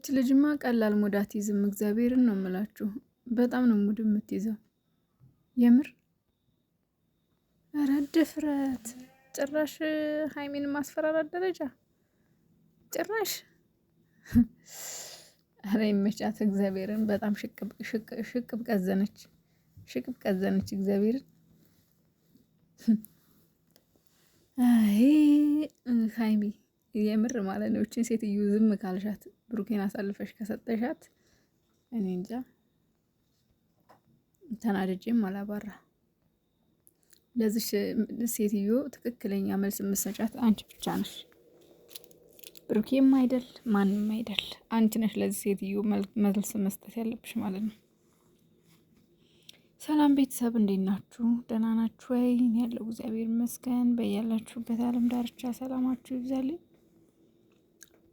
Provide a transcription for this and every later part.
ልጅማ ቀላል ሙድ አትይዝም። እግዚአብሔርን ነው የምላችሁ። በጣም ነው ሙድ የምትይዘው የምር። ኧረ ድፍረት! ጭራሽ ሀይሚን ማስፈራራት ደረጃ ጭራሽ። ኧረ ይመቻት እግዚአብሔርን። በጣም ሽቅብ ቀዘነች፣ ሽቅብ ቀዘነች እግዚአብሔርን። አይ ሀይሚ የምር ማለት ነው። እችን ሴትዮ ዝም ካልሻት፣ ብሩኬን አሳልፈሽ ከሰጠሻት እኔ እንጃ ተናድጄም አላባራ። ለዚች ሴትዮ ትክክለኛ መልስ የምትሰጫት አንቺ ብቻ ነሽ። ብሩኬም አይደል ማንም አይደል፣ አንቺ ነሽ ለዚህ ሴትዮ መልስ መስጠት ያለብሽ ማለት ነው። ሰላም ቤተሰብ እንዴት ናችሁ? ደህና ናችሁ ወይ? እኔ ያለው እግዚአብሔር ይመስገን። በያላችሁበት ዓለም ዳርቻ ሰላማችሁ ይብዛልኝ።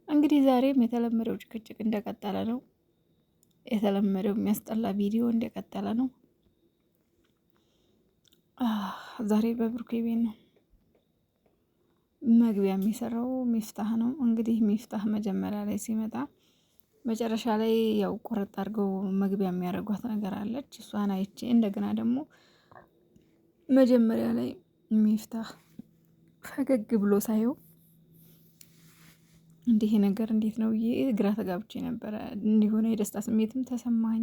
እንግዲህ ዛሬም የተለመደው ጭቅጭቅ እንደቀጠለ ነው። የተለመደው የሚያስጠላ ቪዲዮ እንደቀጠለ ነው። ዛሬ በብሩኬ ቤት ነው መግቢያ የሚሰራው ሚፍታህ ነው። እንግዲህ ሚፍታህ መጀመሪያ ላይ ሲመጣ መጨረሻ ላይ ያው ቆረጥ አድርገው መግቢያ የሚያደርጓት ነገር አለች። እሷን አይቼ እንደገና ደግሞ መጀመሪያ ላይ ሚፍታህ ፈገግ ብሎ ሳየው እንዲህ ነገር እንዴት ነው ብዬ ግራ ተጋብቼ ነበረ። የሆነ የደስታ ስሜትም ተሰማኝ፣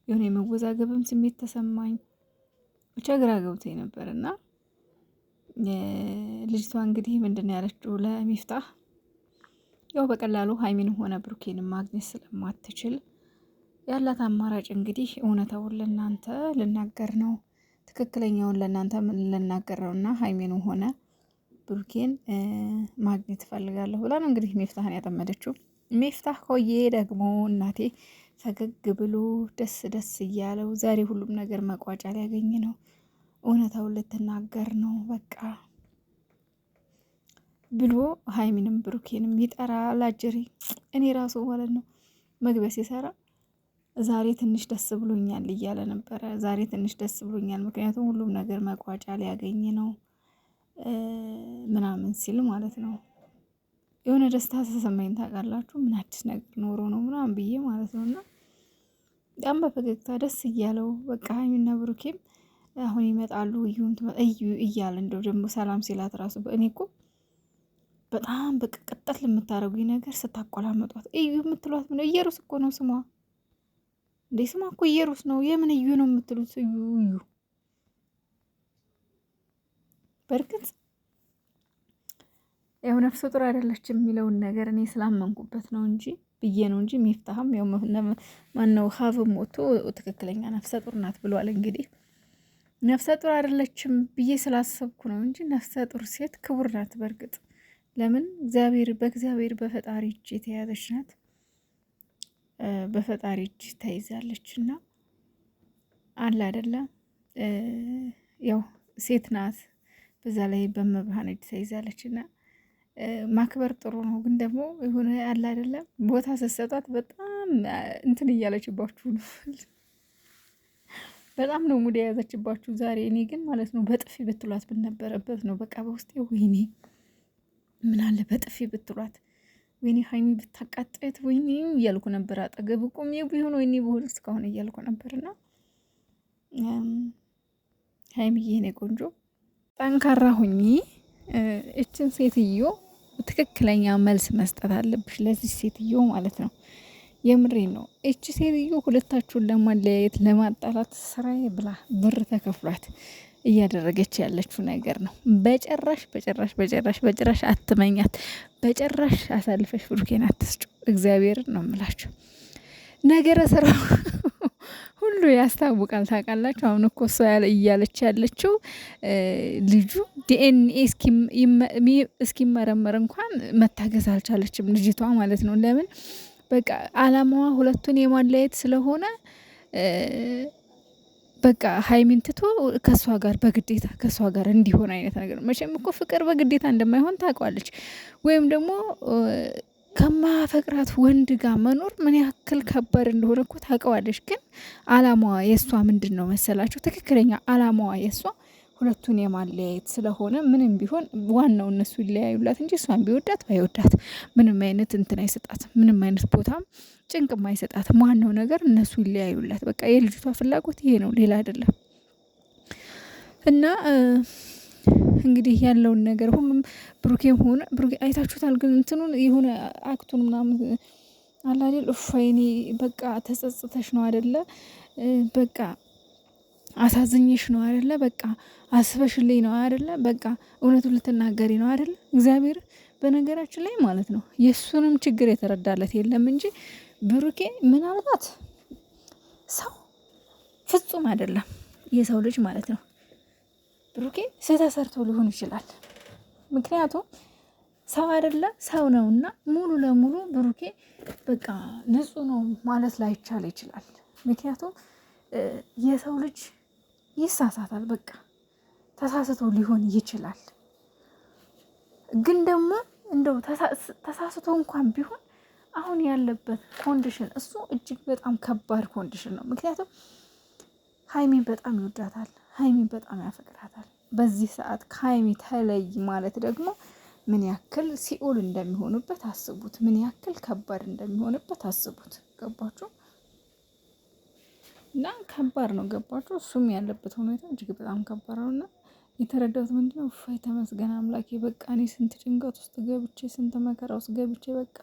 የሆነ የመወዛገብም ስሜት ተሰማኝ። ብቻ ግራ ገብቶኝ ነበር እና ልጅቷ እንግዲህ ምንድን ነው ያለችው ለሚፍታህ ያው በቀላሉ ሀይሚንም ሆነ ብሩኬንም ማግኘት ስለማትችል ያላት አማራጭ እንግዲህ እውነታውን ለእናንተ ልናገር ነው፣ ትክክለኛውን ለእናንተ ልናገር ነው እና ሀይሚንም ሆነ ብሩኬን ማግኘት እፈልጋለሁ ብላ ነው እንግዲህ ሚፍታህን ያጠመደችው። ሚፍታህ ኮዬ ደግሞ እናቴ ፈገግ ብሎ ደስ ደስ እያለው ዛሬ ሁሉም ነገር መቋጫ ሊያገኝ ነው፣ እውነታውን ልትናገር ነው በቃ ብሎ ሀይሚንም ብሩኬንም ይጠራል። አጅሬ እኔ ራሱ ማለት ነው መግቢያ ሲሰራ ዛሬ ትንሽ ደስ ብሎኛል እያለ ነበረ። ዛሬ ትንሽ ደስ ብሎኛል ምክንያቱም ሁሉም ነገር መቋጫ ሊያገኝ ነው ምናምን ሲል ማለት ነው። የሆነ ደስታ ተሰማኝ ታውቃላችሁ። ምን አዲስ ነገር ኖሮ ነው ምናምን ብዬ ማለት ነው። እና በጣም በፈገግታ ደስ እያለው በቃ ሀይሚና ብሩኬም አሁን ይመጣሉ እዩ እያለ እንደው ደግሞ ሰላም ሲላት ራሱ እኔ እኮ በጣም በቃ ቅጠት ለምታደርጉኝ ነገር ስታቆላመጧት እዩ የምትሏት ምን እየሩስ እኮ ነው ስሟ እንዴ? ስሟ እኮ እየሩስ ነው። የምን እዩ ነው የምትሉት? እዩ በእርግጥ ያው ነፍሰ ጡር አይደለችም የሚለውን ነገር እኔ ስላመንኩበት ነው እንጂ ብዬ ነው እንጂ ሚፍታህም ያው ማነው ሀብም ወጥቶ ትክክለኛ ነፍሰ ጡር ናት ብሏል። እንግዲህ ነፍሰ ጡር አይደለችም ብዬ ስላሰብኩ ነው እንጂ ነፍሰ ጡር ሴት ክቡር ናት በእርግጥ ለምን በእግዚአብሔር በፈጣሪ እጅ የተያዘች ናት። በፈጣሪ እጅ ተይዛለች እና አለ አይደለ ያው ሴት ናት፣ በዛ ላይ በመብርሃን እጅ ተይዛለች እና ማክበር ጥሩ ነው። ግን ደግሞ የሆነ አለ አይደለ ቦታ ስትሰጧት በጣም እንትን እያለችባችሁ ነው። በጣም ነው ሙድ የያዘችባችሁ ዛሬ። እኔ ግን ማለት ነው በጥፊ ብትሏት ብነበረበት ነው በቃ በውስጤ ወይኔ ምን አለ በጥፊ ብትሏት፣ ወይኔ ሀይሚ ብታቃጣት፣ ወይኔ እያልኩ ነበር። አጠገብ ቆሜ ቢሆን ወይኔ ብሆን እስካሁን እያልኩ ነበርና ሀይሚዬ የኔ ቆንጆ ጠንካራ ሁኚ። እችን ሴትዮ ትክክለኛ መልስ መስጠት አለብሽ ለዚህ ሴትዮ ማለት ነው። የምሬ ነው። እቺ ሴትዮ ሁለታችሁን ለማለያየት ለማጣላት ስራዬ ብላ ብር ተከፍሏት እያደረገች ያለችው ነገር ነው። በጭራሽ በጭራሽ በጭራሽ በጭራሽ አትመኛት። በጭራሽ አሳልፈሽ ብሩኬን አትስጩ። እግዚአብሔርን ነው የምላችሁ። ነገረ ስራው ሁሉ ያስታውቃል። ታውቃላችሁ። አሁን እኮ እሷ እያለች ያለችው ልጁ ዲኤንኤ እስኪመረመር እንኳን መታገዝ አልቻለችም ልጅቷ ማለት ነው። ለምን በቃ አላማዋ ሁለቱን የማለየት ስለሆነ በቃ ሀይሚን ትቶ ከሷ ጋር በግዴታ ከሷ ጋር እንዲሆን አይነት ነገር። መቼም እኮ ፍቅር በግዴታ እንደማይሆን ታውቃለች። ወይም ደግሞ ከማፈቅራት ወንድ ጋር መኖር ምን ያክል ከባድ እንደሆነ እኮ ታውቀዋለች። ግን አላማዋ የእሷ ምንድን ነው መሰላችሁ? ትክክለኛ አላማዋ የእሷ ሁለቱን የማለያየት ስለሆነ ምንም ቢሆን ዋናው እነሱ ይለያዩላት እንጂ እሷን ቢወዳት ባይወዳት ምንም አይነት እንትን አይሰጣት፣ ምንም አይነት ቦታም ጭንቅም አይሰጣት። ዋናው ነገር እነሱ ይለያዩላት። በቃ የልጅቷ ፍላጎት ይሄ ነው፣ ሌላ አይደለም። እና እንግዲህ ያለውን ነገር ሁሉም ብሩኬም ሆነ ብሩኬ አይታችሁታል። ግን እንትኑን የሆነ አክቱን ምናምን አላደል እፋይኔ በቃ ተጸጽተሽ ነው አይደለ? በቃ አሳዝኝሽ ነው አይደለ? በቃ አስበሽልኝ ነው አይደለ? በቃ እውነቱን ልትናገሪ ነው አይደለ? እግዚአብሔር በነገራችን ላይ ማለት ነው የእሱንም ችግር የተረዳለት የለም እንጂ ብሩኬ ምናልባት ሰው ፍጹም አይደለም፣ የሰው ልጅ ማለት ነው። ብሩኬ ስህተት ሰርቶ ሊሆን ይችላል። ምክንያቱም ሰው አይደለ ሰው ነውና ሙሉ ለሙሉ ብሩኬ በቃ ንጹህ ነው ማለት ላይቻል ይችላል። ምክንያቱም የሰው ልጅ ይሳሳታል። በቃ ተሳስቶ ሊሆን ይችላል። ግን ደግሞ እንደው ተሳስቶ እንኳን ቢሆን አሁን ያለበት ኮንዲሽን እሱ እጅግ በጣም ከባድ ኮንዲሽን ነው። ምክንያቱም ሀይሚን በጣም ይወዳታል፣ ሀይሚን በጣም ያፈቅራታል። በዚህ ሰዓት ከሀይሚ ተለይ ማለት ደግሞ ምን ያክል ሲኦል እንደሚሆንበት አስቡት፣ ምን ያክል ከባድ እንደሚሆንበት አስቡት። ገባችሁ? እና ከባድ ነው። ገባችሁ? እሱም ያለበት ሁኔታ እጅግ በጣም ከባድ ነው። እና የተረዳሁት ምንድነው እፎይ ተመስገን አምላኬ፣ በቃ እኔ ስንት ጭንቀት ውስጥ ገብቼ ስንት መከራ ውስጥ ገብቼ በቃ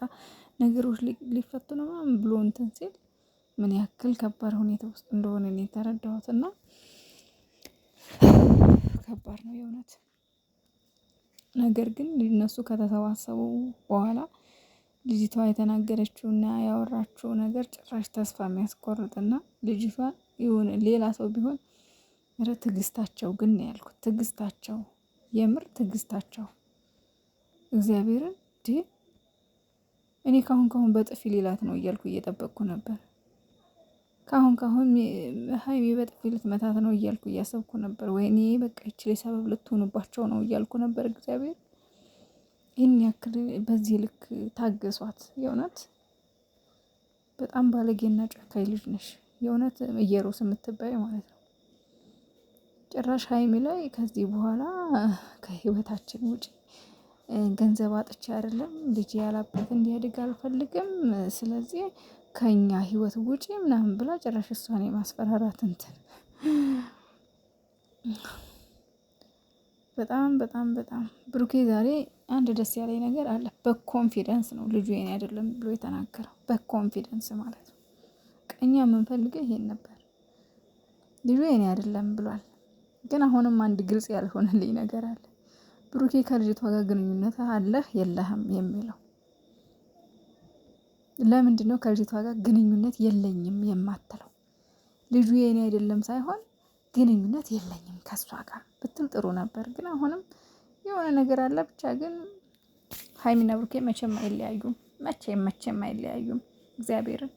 ነገሮች ሊፈቱ ነው ምናምን ብሎ እንትን ሲል ምን ያክል ከባድ ሁኔታ ውስጥ እንደሆነ እኔ የተረዳሁት። እና ከባድ ነው የእውነት። ነገር ግን እነሱ ከተሰባሰቡ በኋላ ልጅቷ የተናገረችውና ያወራችው ነገር ጭራሽ ተስፋ የሚያስቆርጥና ልጅቷ የሆነ ሌላ ሰው ቢሆን ትዕግስታቸው ግን ነው ያልኩት። ትዕግስታቸው የምር ትዕግስታቸው እግዚአብሔርን እኔ ካሁን በጥፊ ሌላት ነው እያልኩ እየጠበቅኩ ነበር። ካሁን ሀይሚ በጥፊ ልትመታት ነው እያልኩ እያሰብኩ ነበር። ወይኔ በቃ ይችል ሰበብ ልትሆንባቸው ነው እያልኩ ነበር። እግዚአብሔር ይህን ያክል በዚህ ልክ ታገሷት። የእውነት በጣም ባለጌና ጨካኝ ልጅ ነሽ። የእውነት እየሮስ የምትባይ ማለት ነው። ጭራሽ ሀይሚ ላይ ከዚህ በኋላ ከህይወታችን ውጭ ገንዘብ አጥቼ አይደለም ልጅ ያላበት እንዲያድግ አልፈልግም፣ ስለዚህ ከኛ ህይወት ውጪ ምናምን ብላ ጭራሽ እሷን የማስፈራራት እንትን በጣም በጣም በጣም ብሩኬ ዛሬ አንድ ደስ ያለኝ ነገር አለ። በኮንፊደንስ ነው ልጁ የኔ አይደለም ብሎ የተናገረው። በኮንፊደንስ ማለት ነው። ቀኛ የምንፈልገው ይሄን ነበር። ልጁ የኔ አይደለም ብሏል። ግን አሁንም አንድ ግልጽ ያልሆነልኝ ነገር አለ። ብሩኬ ከልጅቷ ጋር ግንኙነት አለህ የለህም የሚለው ለምንድነው? ከልጅቷ ጋር ግንኙነት የለኝም የማትለው? ልጁ የኔ አይደለም ሳይሆን ግንኙነት የለኝም ከሷ ጋር ብትል ጥሩ ነበር። ግን አሁንም የሆነ ነገር አለ። ብቻ ግን ሀይሚና ብሩኬ መቼም አይለያዩም፣ መቼም አይለያዩም። እግዚአብሔርን